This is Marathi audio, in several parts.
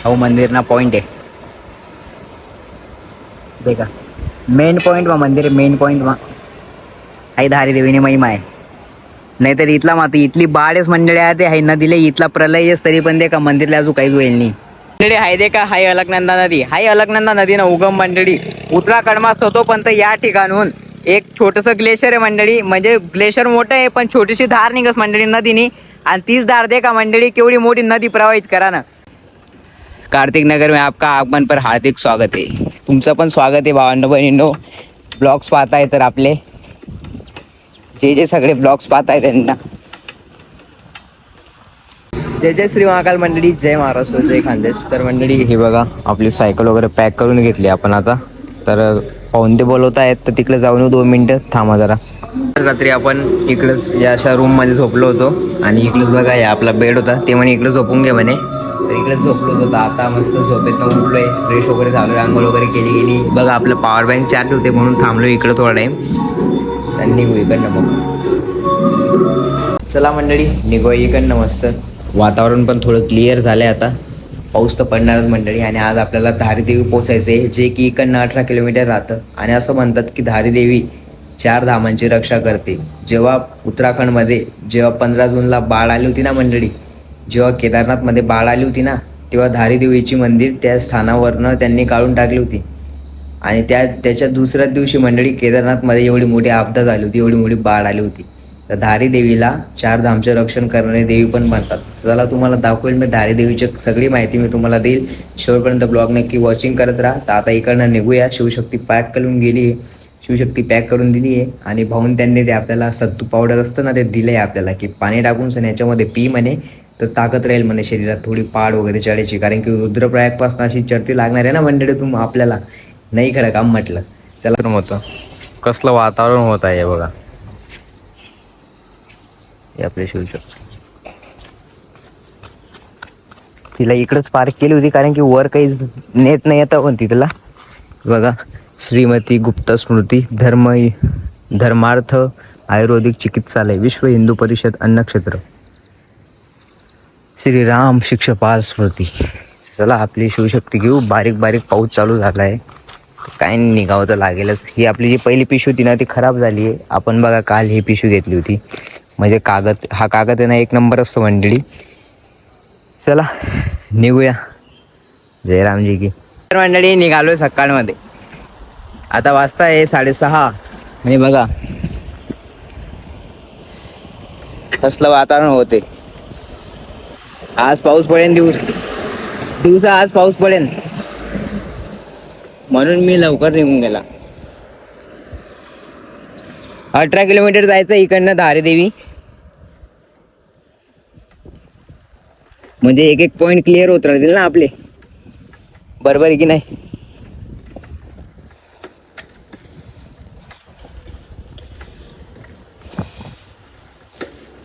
हो मंदिर ना पॉइंट आहे देखा मेन पॉइंट मा मंदिर आहे मेन पॉइंट मा आई धारी देवीने महिमा आहे नाहीतर इथला मात्र इथली बाळच मंडळी आहे ते आहे नदीला इथला प्रलयच तरी पण दे का मंदिरला अजून काहीच होईल नाही मंडळी आहे दे का हाय अलकनंदा नदी हाय अलकनंदा नदी ना उगम मंडळी उत्तराखंड होतो पण या ठिकाणून एक छोटस ग्लेशियर आहे मंडळी म्हणजे ग्लेशियर मोठं आहे पण छोटीशी धार निघस मंडळी नदीनी आणि तीच धार दे का मंडळी केवढी मोठी नदी प्रवाहित करा ना कार्तिक नगर में आपका आगमन पर हार्दिक स्वागत आहे तुमचं पण स्वागत आहे भावांनो बहिणींनो ब्लॉग्स पाहताय तर आपले जे सगळे ब्लॉग्स पाहताय त्यांना जय जय श्री महाकाल मंडळी जय महाराष्ट्र जय खानदेश तर मंडळी हे बघा आपली सायकल वगैरे पॅक करून घेतली आपण आता तर पाहून ते बोलवत आहेत तर तिकडे जाऊन येऊ 2 मिनिटं थांबा जरा रात्री आपण इकडंच या अशा रूममध्ये झोपलो होतो आणि इकडंच बघा या आपला बेड होता ते म्हणे इकडे झोपून घे म्हणे तर इकडे झोपलो होतो आता मस्त झोपेत उठलोय फ्रेश वगैरे झालोय आंघोळ वगैरे केली बघा आपलं पॉवर बँक चार्ज होते म्हणून थांबलो इकडं थोडा टाईम तर निघू इकडनं मग चला मंडळी निघूया इकडनं मस्त वातावरण पण थोडं क्लिअर झालंय आता पाऊस तर पडणारच मंडळी आणि आज आपल्याला धारीदेवी पोचायचं आहे जे की इकडनं 18 किलोमीटर राहतं आणि असं म्हणतात की धारीदेवी 4 धामांची रक्षा करते जेव्हा उत्तराखंडमध्ये जेव्हा 15 जूनला बाढ आली होती ना मंडळी जेव्हा केदारनाथमध्ये बाढ आली होती ना तेव्हा धारीदेवीची मंदिर त्या स्थानावरनं त्यांनी काढून टाकली होती आणि त्याच्या दुसऱ्याच दिवशी मंडळी केदारनाथमध्ये एवढी मोठी आपदा झाली होती एवढी मोठी बाढ आली होती तर धारी देवीला 4 धामचे रक्षण करणारी देवी पण म्हणतात चला तुम्हाला दाखवेल मी धारी देवीची सगळी माहिती मी तुम्हाला देईल शेवटपर्यंत ब्लॉग नक्की वॉचिंग करत राहा तर आता इकडनं निघूया शिवशक्ती पॅक करून गेली आहे शिवशक्ती पॅक करून दिली आहे आणि भाऊन त्यांनी ते आपल्याला सत्तू पावडर असतं ना ते दिलं आहे आपल्याला की पाणी टाकून सण याच्यामध्ये पी म्हणे तर ताकद राहील म्हणे शरीरात थोडी पाड वगैरे चढायची कारण की रुद्रप्रयागपासून अशी चढती लागणार आहे ना मंडळी आपल्याला नाही खरं काम म्हटलं चला होतं कसलं वातावरण होत आहे बघा हे आपले शिवशक्ती तिला इकडंच पार्क केली होती कारण की वर काही नेत नाही येतं पण तिथला बघा श्रीमती गुप्त स्मृती धर्मार्थ आयुर्वेदिक चिकित्सालय विश्व हिंदू परिषद अन्नक्षेत्र श्रीराम शिक्षपाल स्मृती चला आपली शिवशक्ती घेऊ बारीक बारीक पाऊस चालू झाला आहे काय निघावं तर लागेलच ही आपली जी पहिली पिशवी होती ना ती खराब झाली आहे आपण बघा काल ही पिशवी घेतली होती म्हणजे कागद हा कागद आहे ना 1 नंबर असतो मंडळी चला निघूया जयरामजी की तर मंडळी निघालोय सकाळमध्ये आता वाजता आहे 6:30 आणि बघा कसलं वातावरण होते आज पाऊस पडेल दिवसा आज पाऊस पडेल म्हणून मी लवकर निघून गेला 18 किलोमीटर जायचं इकडनं धारीदेवी म्हणजे एक एक पॉइंट क्लिअर होत राहतील ना आपले बरोबर आहे की नाही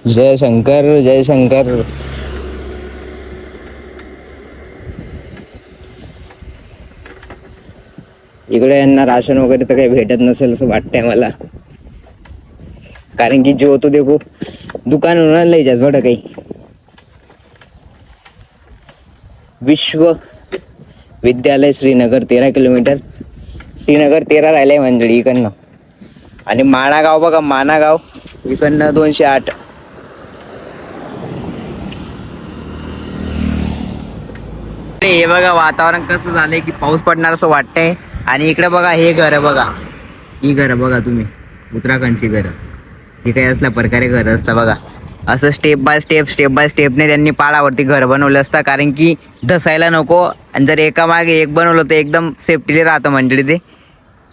जय शंकर जय शंकर इकडे यांना राशन वगैरे तर काही भेटत नसेल असं वाटतंय मला कारण की जो तो देखो दुकान होणार लई जास्त बघा काही विश्व विद्यालय श्रीनगर 13 किलोमीटर श्रीनगर 13 राहिलंय मंडळी इकडनं आणि माणागाव बघा माणागाव इकडनं 208 हे बघा वातावरण कसं झालंय की पाऊस पडणार असं वाटतंय आणि इकडे बघा हे घर बघा ही घर बघा तुम्ही उत्तराखंडची घर हे काही असल्या प्रकारे घर असतं बघा असं स्टेप बाय स्टेपने त्यांनी पाडावरती घर बनवलं असतं कारण की धसायला नको आणि जर एका मागे एक बनवलं तर एकदम सेफ्टीले राहतं मंडळी ते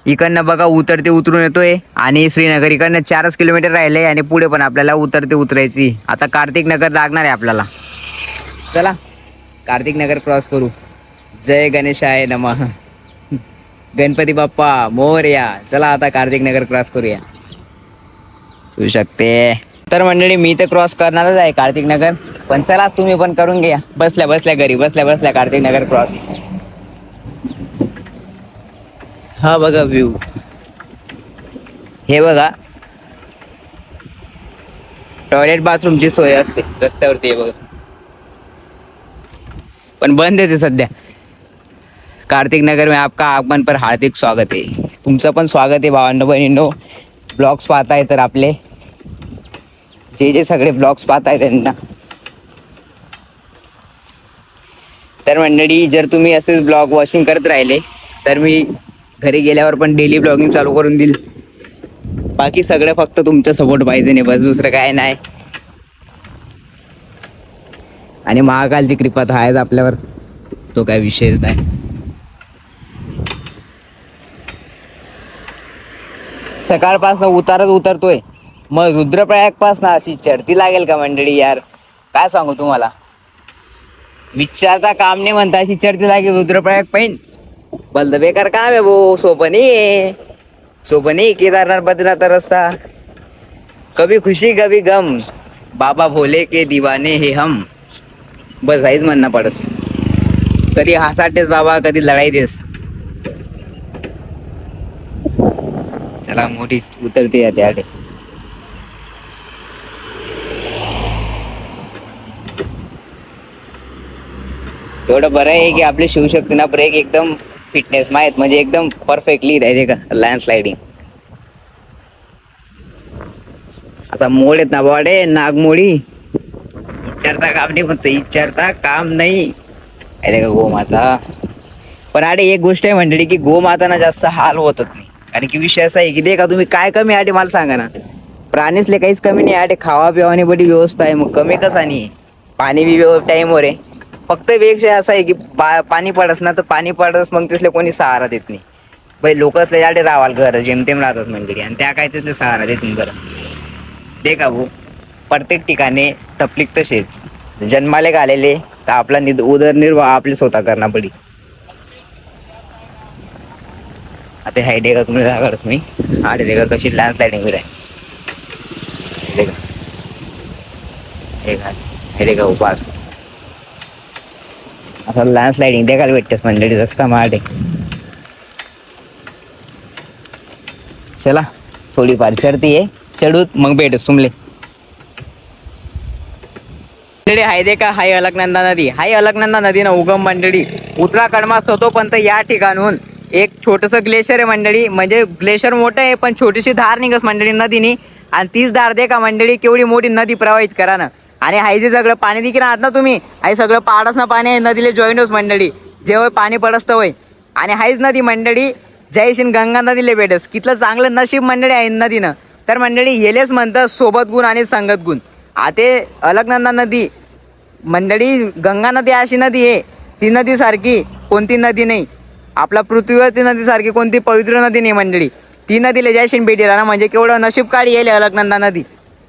इकडनं बघा उतरून येतोय आणि श्रीनगर इकडनं 4 किलोमीटर राहिले आणि पुढे पण आपल्याला उतरायची आता कार्तिक नगर लागणार आहे आपल्याला चला कार्तिक नगर क्रॉस करू जय गणेशाय नमः गणपती बाप्पा मोरया चला आता कार्तिक नगर क्रॉस करूया होऊ शकते तर मंडळी मी तर क्रॉस करणारच आहे कार्तिक नगर पण चला तुम्ही पण करून घ्या बसल्या घरी बसल्या कार्तिक नगर क्रॉस हा बघा व्ह्यू हे बघा टॉयलेट बाथरूमची सोय असते रस्त्यावरती हे बघा पण बंद आहे ते सध्या. कार्तिक नगर में आपका आगमन पर हार्दिक स्वागत आहे. तुमचं पण स्वागत आहे भावांनो बहिणींनो. ब्लॉग्स पाहताय तर आपले जे सगळे ब्लॉग्स पाहताय त्यांना तर मंडळी, जर तुम्ही असेच ब्लॉग वॉचिंग करत राहिले तर मी घरी गेल्यावर पण डेली ब्लॉगिंग चालू करून देईल. बाकी सगळं फक्त तुमचा सपोर्ट पाहिजे नाही, बस दुसरं काय नाही. आणि महाकालची कृपा तर आहेच आपल्यावर, तो काय विषयच नाही. सकाळपासनं उतरतोय, मग रुद्रप्रयागपासनं अशी चढती लागेल का मंडळी यार, काय सांगू तुम्हाला. विचारता काम नाही म्हणता अशी चढती लागेल रुद्रप्रयाग पैन. बलद बेकार काम आहे भाऊ, सोपं नाही. केदारनाथ बद्रीनाथ रस्ता, कभी खुशी कभी गम, बाबा भोले के दीवाने हे हम. बस जाईच म्हणणं पडस. कधी हसाटेस बाबा, कधी लढाई देस. चला मोठी उतरते या त्या एवढं बरं आहे की आपली शिवशक्ती ना ब्रेक एकदम फिटनेस माहित, म्हणजे एकदम परफेक्टली राहते का लँडस्लायडिंग. असा मोड येत ना बॉडे नागमोडी, इचारता काम नाही म्हणतो, इचारता काम नाही. अरे का गोमाता. पण अरे एक गोष्ट आहे मंडळी की गोमाताना जास्त हाल होतच नाही. कारण की विषय असा आहे की दे का तुम्ही काय कमी आहे मला सांगा ना. प्राणीसले काहीच कमी नाही आहे, खावा पिवानी बडी व्यवस्था आहे, मग कमी कसा नाही. पाणी बी टाईमवर आहे. फक्त विषय असा आहे की पाणी पडस ना तर पाणी पडस, मग तिथले कोणी सहारा देत नाही. भाई लोक असले जाडे रावाल घर जेमतेम राहतात मंडळी, आणि त्या काय तिथले सहारा देत नाही. बरं दे का भाऊ, प्रत्येक ठिकाणी तकलीफ तसेच. जन्माले घालेले तर आपला उदरनिर्वाह आपले स्वतः करणार पडी. आता हाय दे का तुम्ही जागाच मी आडे दे का कशी लँडस्लायडिंग आहे. हे दे का उपास असं लँडस्लायडिंग देखायला भेटतेस मंडळी रस्ता माडे. चला थोडीफार चढती आहे, चढूत मग भेटत सुमले. हाय दे का हाय अलकनंदा नदी. हाय अलकनंदा नदी ना उगम मंडळी उत्तराखंडमा होतो, पण या ठिकाणून एक छोटस ग्लेशियर आहे मंडळी. म्हणजे ग्लेशियर मोठं आहे पण छोटीशी धार निघस मंडळी नदीनी, आणि तीच धार दे का मंडळी केवढी मोठी नदी प्रवाहित करा ना. आणि हाय जे सगळं पाणी देखील आहात ना तुम्ही, हाय सगळं पाडस ना पाणी आहे नदीला जॉईन होस मंडळी, जेव्हा पाणी पडसतं होय. आणि हायच नदी मंडळी जयशिन गंगा नदीला भेटस. कितलं चांगलं नशीब मंडळी आहे नदीनं. तर मंडळी हेलेच म्हणतात सोबत गुण आणि संगत गुण. आता अलकनंदा नदी मंडळी गंगा नदी अशी नदी आहे, ती नदी सारखी कोणती नदी नाही. आपला पृथ्वीवरती नदी सारखी कोणती पवित्र नदी नाही मंडळी. ती नदीला जयशिन भेटी राहणार म्हणजे केवढं नशीब काढी येईल अलकनंदा नदी.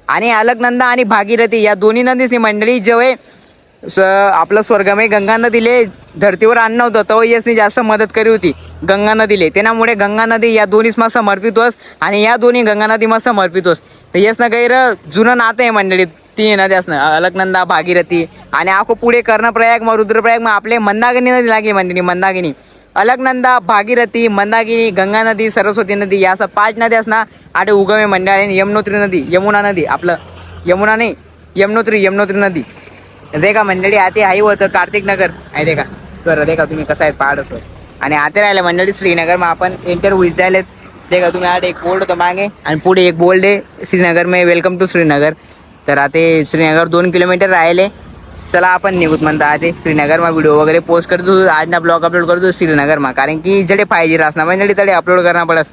आणि अलकनंदा आणि भागीरथी या दोन्ही नदीची मंडळी जेव्हा आपलं स्वर्गमय गंगा नदीले धरतीवर आणणं होतं तेव्हा यसनी जास्त मदत करी होती गंगा नदीले. त्यामुळे गंगा नदी या दोन्हीच मग समर्पित होस, आणि या दोन्ही गंगा नदी मग समर्पित होस. तर यसनं गैर जुनं नातं आहे मंडळी ती नद्यासनं अलकनंदा भागीरथी. आणि आखो पुढे कर्णप्रयाग मग रुद्रप्रयाग मग आपले मंदाकिनी नदी लागे मंडळी. मंदाकिनी अलकनंदा भागीरथी मंदाकिनी गंगा नदी सरस्वती नदी या असं 5 नद्या असणार. आठ उगमे मंडळ आणि यमुनोत्री नदी, यमुना नदी, आपलं यमुना नाही यमुनोत्री नदी दे का मंडळी. आते आई होतं कार्तिक नगर आहे दे का कर दे का तुम्ही कसं आहे पहाड असतो. आणि आते राहिलं मंडळी श्रीनगर मग आपण एंटर होईत जायलेत दे का तुम्ही. आठ एक बोर्ड होतं मागे आणि पुढे एक बोर्ड आहे श्रीनगर में वेलकम टू श्रीनगर. तर आता श्रीनगर 2 किलोमीटर राहिले. चला आपण निघूत म्हणता आते श्रीनगर मग व्हिडिओ वगैरे पोस्ट करतो आज ना, ब्लॉग अपलोड करतो श्रीनगर मा, कारण की जडे पाहिजे रासना मंडळी तडे अपलोड करणं पडस.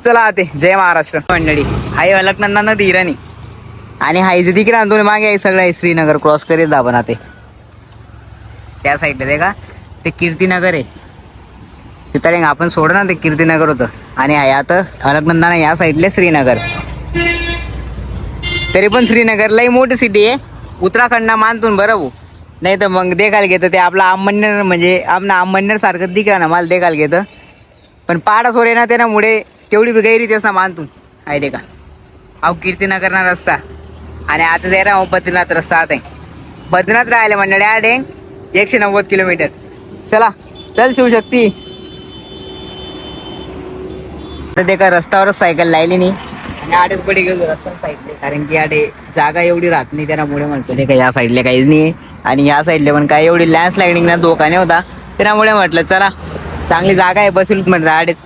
चला आते जय महाराष्ट्र मंडळी. हाय अलकनंदा नदी हिराणी आणि हाय जे दिकी राहतो मागे आहे सगळं आहे श्रीनगर क्रॉस करीत आपण आते त्या साईडला दे का ते कीर्तीनगर आहे तिथं आपण सोडलं ना ते कीर्तीनगर होतं. आणि हाय आता अलकनंदा या साईडला श्रीनगर. तरी पण श्रीनगर लई मोठी सिटी आहे उत्तराखंडना मानतून बरं भाऊ. नाही तर मग देखायला घेतं ते आपलं आममन्यर म्हणजे आपलं आममन्यर सारखं दिखला ना मला देखायला घेतं. पण पाडासोर आहे ना त्यामुळे तेवढी बी गैरी तेच ना मानतून आहे दे का. अहो कीर्तीनगरना रस्ता आणि आता ते राहू बद्रीनाथ रस्ता. आता बद्रीनाथ राहिले मंडळी आडे 190 किलोमीटर. चला चल शिवशक्ती. तर ते का रस्त्यावरच सायकल लायली नाही आणि आडेच बडी गेलो रस्ता साईडले, कारण की आडे जागा एवढी राहत नाही त्यामुळे म्हणतो ते का या साईडला काहीच नाही. आणि ह्या साईडला पण काय एवढी लँडस्लायडिंग ना धोका नाही होता, त्यामुळे म्हटलं चला चांगली जागा आहे बसून म्हटलं आडेच.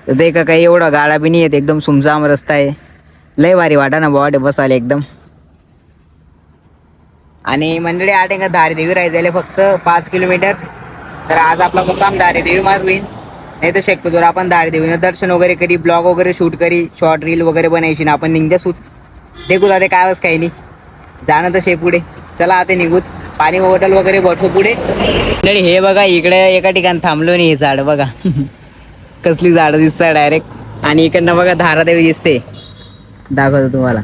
तर ते का काही एवढा गाडा बी नाही येत, एकदम सुमसाम रस्ता आहे. लय भारी वाटा ना बॉडे बसायला एकदम. आणि मंडळी आठ का धारीदेवी राहायचे फक्त 5 किलोमीटर. तर आज आपला मुक्काम धारीदेवी मार होईल. नाही तर शक्यतोवर आपण धारीदेवीनं दर्शन वगैरे करी, ब्लॉग वगैरे शूट करी, शॉर्ट रील वगैरे बनायची ना आपण निघद्या सूत. देखू दादा काय आवाज काही नाही जाणं तसे पुढे. चला आता निघूत, पाणी बॉटल वगैरे भरतो पुढे. हे बघा इकडे एका ठिकाणी थांबलो नाही, हे झाड बघा कसली झाडं दिसतात डायरेक्ट. आणि इकडनं बघा धारादेवी दिसते, दाखवतो तुम्हाला.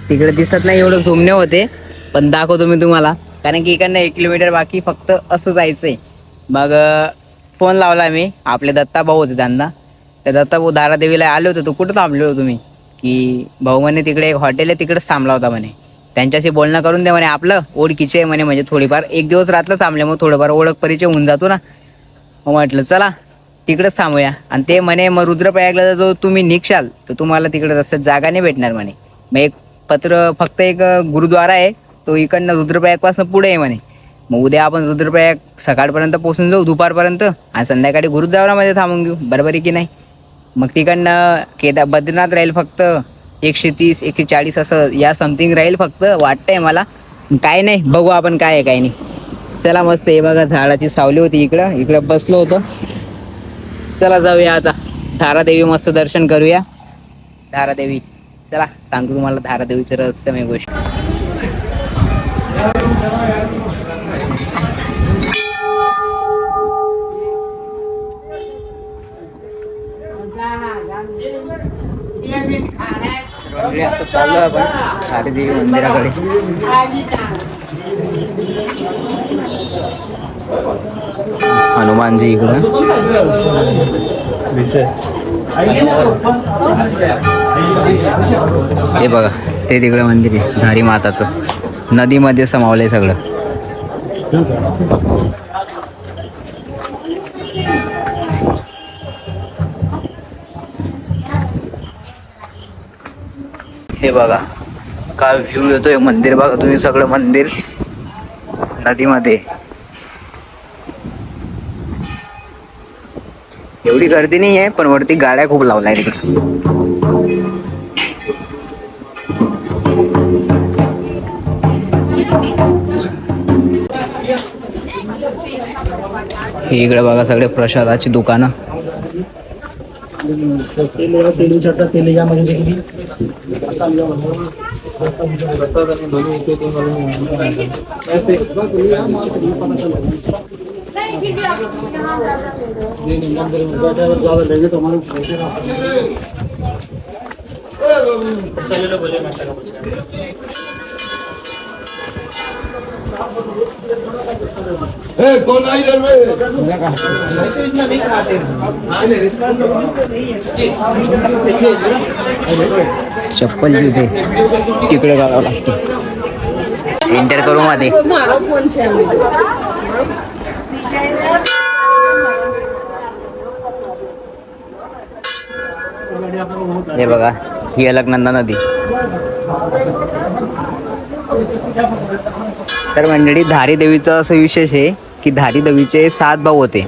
तिकडे दिसत नाही एवढं झुमणे होते, पण दाखवतो मी तुम्हाला. कारण की इकडनं 1 किलोमीटर बाकी फक्त असं जायचंय. मग फोन लावला मी, आपले दत्ता भाऊ होते त्यांना. त्या दत्ता भाऊ धारादेवीला आले होते. तो कुठं थांबले हो तुम्ही? की भाऊ म्हणे तिकडे एक हॉटेल आहे तिकडेच थांबला होता म्हणे. त्यांच्याशी बोलणं करून दे म्हणे, आपलं ओळखीचे म्हणे, म्हणजे थोडीफार 1 दिवस रात्र थांबले मग थोडंफार ओळख परिचय होऊन जातो ना. मग म्हटलं चला तिकडेच थांबूया. आणि ते म्हणे मग रुद्रप्रयागला जो तुम्ही निघशाल तर तुम्हाला तिकडे रस्त्यात जागा नाही भेटणार म्हणे. मग एक फक्त एक गुरुद्वारा आहे, तो इकडनं रुद्रप्रयागपासून पुढे आहे म्हणे. मग उद्या आपण रुद्रप्रयाग सकाळपर्यंत पोहोचून जाऊ दुपारपर्यंत, आणि संध्याकाळी गुरुद्वारामध्ये थांबून घेऊ. बरोबर आहे की नाही? मग तिकडनं बद्रीनाथ राहील फक्त 130 140 असं या समथिंग राहील फक्त, वाटतंय मला. काय नाही, बघू आपण काय आहे काय नाही. चला मस्त हे बघा झाडाची सावली होती इकडं बसलो होतो. चला जाऊया आता धारादेवी, मस्त दर्शन करूया धारादेवी. चला सांगतो तुम्हाला धारादेवीचं रहस्यमय गोष्ट. आता चाललो आपण धारादेवी मंदिराकडे. हनुमानजी इकडं, ते बघा ते तिकडे मंदिर आहे धारी माताचं, नदीमध्ये समावलंय सगळं. हे बघा काय व्ह्यू येतोय मंदिर बघा तुम्ही, सगळं मंदिर नदीमध्ये. एवढी गर्दी नाही आहे, पण वरती गाड्या खूप लावलाय तिकडे. इकडे बघा सगळे प्रसादाची दुकानं. चप्पल जुते तिकडे घालावं लागते एंटर करू मध्ये. हे बघा ही अलकनंदा नदी. तर मंडळी धारीदेवीचं असं विशेष आहे की धारीदेवीचे 7 भाऊ होते.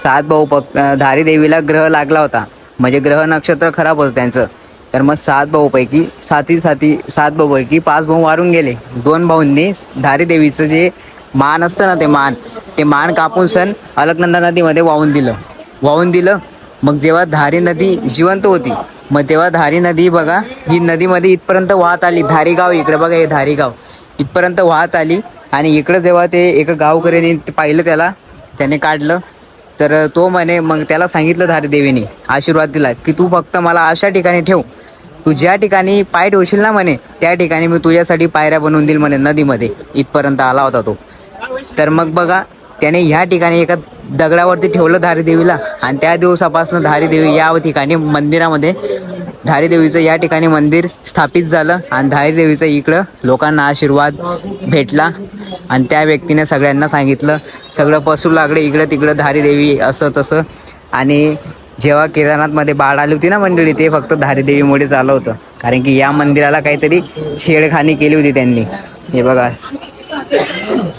7 भाऊ धारी देवीला ग्रह लागला होता, म्हणजे ग्रह नक्षत्र खराब होतं त्यांचं. तर मग 7 भाऊपैकी 7 भाऊपैकी 5 भाऊ वारून गेले. 2 भाऊंनी धारी देवीचं जे मान असतं ना, ते मान कापून सण अलकनंदा नदीमध्ये वाहून दिलं. मग जेव्हा धारी नदी जिवंत होती, मग तेव्हा धारी नदी बघा ही नदीमध्ये इथपर्यंत वाहत आली. धारी गाव इकडे बघा, हे धारी गाव इथपर्यंत वाहत आली. आणि इकडं जेव्हा ते एका गावकऱ्याने पाहिलं त्याने काढलं, तर तो म्हणे, मग त्याला सांगितलं धारीदेवीने आशीर्वाद दिला की तू फक्त मला अशा ठिकाणी ठेव, तू ज्या ठिकाणी पाय ठेवशील ना म्हणे त्या ठिकाणी मी तुझ्यासाठी पायऱ्या बनवून देईल म्हणे. नदीमध्ये इथपर्यंत आला होता तो. तर मग बघा त्याने ह्या ठिकाणी एका दगडावरती ठेवलं धारीदेवीला, आणि त्या दिवसापासून धारीदेवी या ठिकाणी मंदिरामध्ये धारीदेवीचं या ठिकाणी मंदिर स्थापित झालं. आणि धारीदेवीचं इकडं लोकांना आशीर्वाद भेटला. आणि त्या व्यक्तीने सगळ्यांना सांगितलं, सगळं पसरू लागले इकडं तिकडं धारीदेवी असं तसं. आणि जेव्हा केदारनाथमध्ये बाढ आली होती ना मंडळी, ते फक्त धारीदेवीमुळेच आलं होतं. कारण की या मंदिराला काहीतरी छेडखानी केली होती त्यांनी, हे बघा,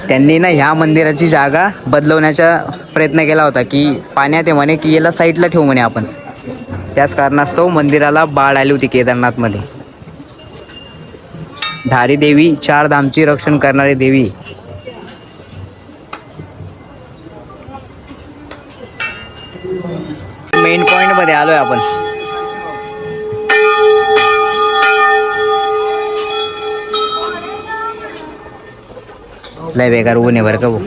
त्यांनी ना ह्या मंदिराची जागा बदलवण्याचा प्रयत्न केला होता की पाण्यात आहे म्हणे की याला साईडला ठेवू म्हणे आपण. त्याच कारणास्तव मंदिराला बाढ आली होती केदारनाथमध्ये. धारी देवी, चार धामची रक्षण करणारी देवी. मेन पॉइंट मध्ये आलोय आपण. लय बेकार ऊन आहे बरं का भाऊ.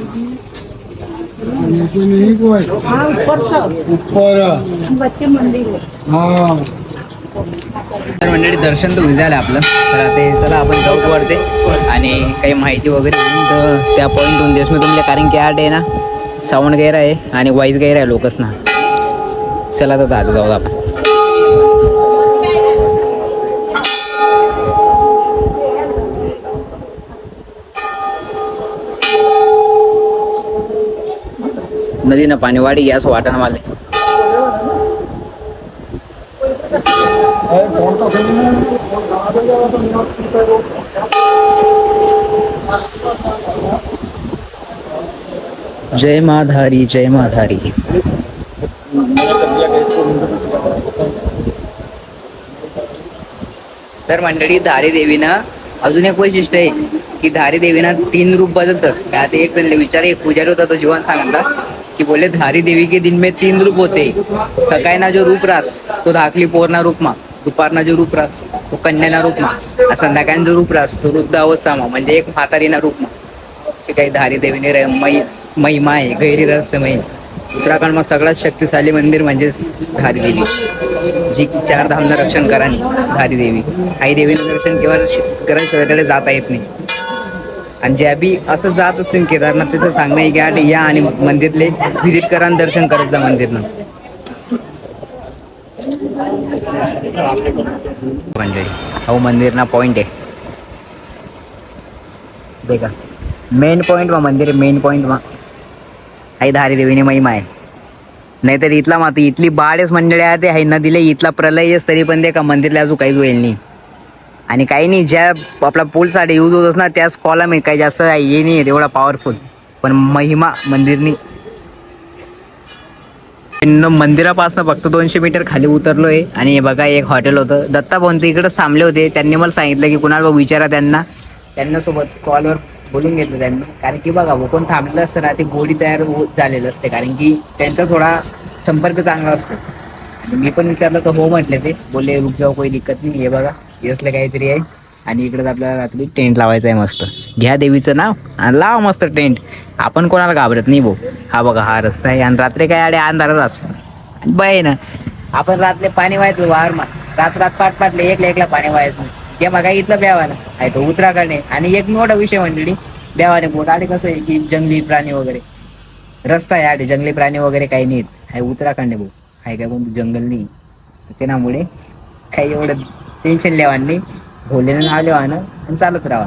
तर मंडळी दर्शन तर होईल झालं आपलं. तर आता चला आपण जाऊ वरते आणि काही माहिती वगैरे घेऊन तर त्या पॉईंटहून देश मी तुमल्या, कारण की आठ आहे ना साऊंड गैर आहे आणि वाईज गैर आहे लोकच ना. चला तर आता जाऊ आपण. नदीनं पाणी वाढी असं वाटण मला. जय माधारी, जय माधारी. तर मंडळी धारी देवीनं अजून एक वैशिष्ट्य आहे की धारी देवीनं 3 रूप बदलतात. आता एक जण विचार, एक पुजारी होता तो जीवन सांगितला कि बोले धारी देवी के दिन में 3 रूप होते. सकाळी ना जो रूप रास तो धाकली पोरना रूपमा, दुपारना जो रूप रास तो कन्याना रूपमा, संध्याकाळी जो रूप रास तो वृद्ध अवस्थामा म्हणजे एक म्हातारीना रूपमा. अशी काही धारी देवीने महिमा आहे, गैरी रहस्यमय. उत्तराखंडમાં सगळ्यात शक्तिशाली मंदिर म्हणजेच धारी देवी, जी 4 धामनं रक्षण करानी. धारी देवी आई देवीनं दर्शन केव्हा करायला जाता येत नाही. आणि ज्या बी असं जात असतील केदारनाथ तिथं सांगणं आहे की या आणि मंदिरले व्हिजिट करा आणि दर्शन करत जा मंदिरनं. मंडळी हो मंदिरना पॉइंट आहे देखा. मेन पॉइंट मा मंदिर आहे, मेन पॉइंट मा आई धारी देवीने महिमा आहे. नाहीतर इथला मात्र इथली बाळच मंडळी आहे ते आहे नदीला इथला प्रलयच, तरी पण दे का मंदिरला अजून काहीच होईल नाही. आणि काही नाही, ज्या आपला पूलसाठी यूज होतच ना त्याच कॉलम आहे, काही जास्त हे नाही आहे तेवढा पॉवरफुल. पण महिमा मंदिरनी. मंदिरापासून फक्त 200 मीटर खाली उतरलोय आणि हे बघा एक हॉटेल होतं. दत्ता भाऊंते इकडे थांबले होते. त्यांनी मला सांगितलं की कुणाला विचारा त्यांना सोबत कॉलवर बोलून घेतलं त्यांनी. कारण की बघा कोण थांबलेलं असतं ना ते गोडी तयार झालेलं असते, कारण की त्यांचा थोडा संपर्क चांगला असतो. आणि मी पण विचारलं तर हो म्हटले ते. बोलले रुक जाऊ कोई दिक्कत नाही. हे बघा असलं काहीतरी आहे आणि इकडे आपल्याला रात्री टेंट लावायचं आहे. मस्त घ्या देवीचं नाव आणि लावा मस्त टेंट. आपण कोणाला घाबरत नाही भाऊ. हा बघा हा रस्ता आहे आणि रात्री काय आडे अंधारच असतं. आणि बाय ना आपण रात्री पाणी व्हायचं वावरमा, रात्रात पाटले एकला पाणी व्हायचं. ते बघा इथलं ब्यावानं आहे तो उत्तराखंड आहे. आणि एक मोठा विषय मंडळी ब्यावाने बोट आडे कसं आहे की जंगली प्राणी वगैरे रस्ता आहे आडे, जंगली प्राणी वगैरे काही नाहीत. आहे उत्तराखंड आहे भाऊ, आहे काय कोणतं जंगल नाही. त्यामुळे काही एवढं टेन्शन लेवानी, भोलेनं नाव लेवानं आणि चालत राहा.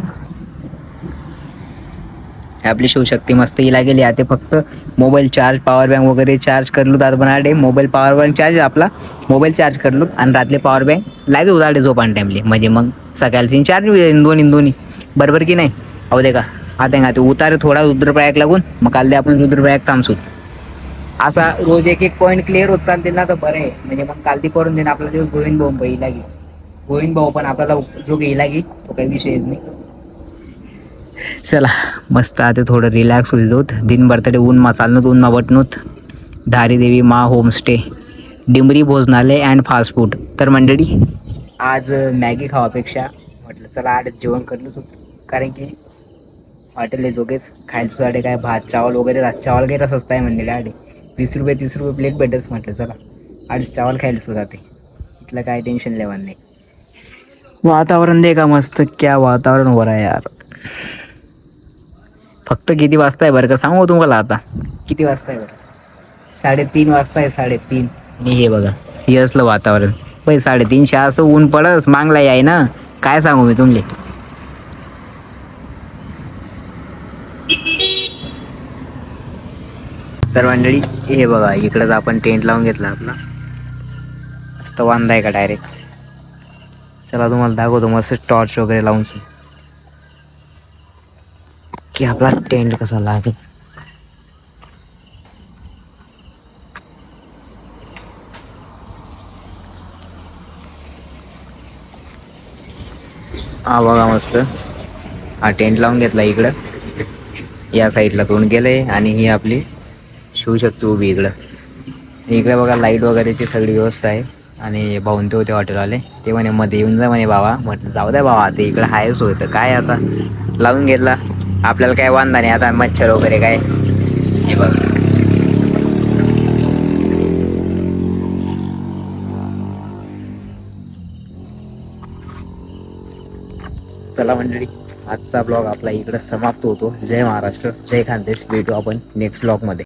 आपली शिवशक्ती मस्त हिला गेली. आता फक्त मोबाईल चार्ज, पॉवर बँक वगैरे चार्ज करलो तर पण आडे मोबाईल पॉवर बँक चार्ज आपला मोबाईल चार्ज करलो आणि रात्री पॉवर बँक लायचं उदाडे झोपान टाईमले, म्हणजे मग सकाळची चार्ज दोन्ही बरोबर की नाही. अहो दे का आता का ते उतार थोडा रुद्रप्रयाग लागून मग काल दे आपण रुद्रप्रयाग थांबसू. असा रोज एक पॉईंट क्लिअर होत चालतील ना तर बरं आहे. म्हणजे मग काल ती करून देईन आपला जो गोविंद भाऊ पहिला गी, गोविंद भाऊ पण आपल्याला जो गेला की तो काही विषयच नाही. चला मस्त आता थोडं रिलॅक्स होईल होत. दिनभर तरी ऊन मा चालणूत ऊन मा बटणूत. धारी देवी मा होमस्टे, डिंबरी भोजनालय अँड फास्ट फूड. तर मंडळी आज मॅगी खावापेक्षा म्हटलं चला आड जेवण करलंच होतं. कारण की हॉटेल जोगेच खायचं काय भात चावल वगैरे चावल वगैरे स्वस्त आहे मंडळी. आडे 20 रुपये 30 रुपये प्लेट भेटच. म्हटलं चला आडीच चावल खायला सुद्धा ते इथलं काय टेन्शन लेवा नाही. वातावरण दे का मस्त, क्या वातावरण हो रहा है यार. फक्त किती वाजता आहे बरं का सांगू तुम्हाला. आता किती वाजता आहे बरं, 3:30 वाजता आहे. 3:30 आणि हे बघा हे असलं वातावरण. पण 3:30 असं ऊन पडस मागला आहे ना, काय सांगू मी तुमले. तर मंडळी हे बघा इकडंच आपण टेंट लावून घेतला आपला. मस्त वांदा आहे का डायरेक्ट. चला तुम्हाला दाखवतो मस्त टॉर्च वगैरे लावून. की आपला टेंट कसा लागेल. हा बघा मस्त. हा टेंट लावून घेतला इकडं. या साईडला तोंड गेलंय आणि ही आपली शिवशक्ती उभी इकडं. इकडे बघा लाईट वगैरेची सगळी व्यवस्था आहे. आणि भाऊन ते होते हॉटेलवाले, ते म्हणे मध्ये येऊन जा म्हणे बाबा. म्हटलं जाऊ द्या बाबा, ते इकडं हायच होतं काय आता. लावून घेतला. आपल्याला काय वांधा नाही आता, मच्छर वगैरे काय. हे बघ. चला मंडळी, आजचा ब्लॉग आपला इकडं समाप्त होतो. जय महाराष्ट्र, जय खानदेश. भेटू आपण नेक्स्ट ब्लॉग मध्ये.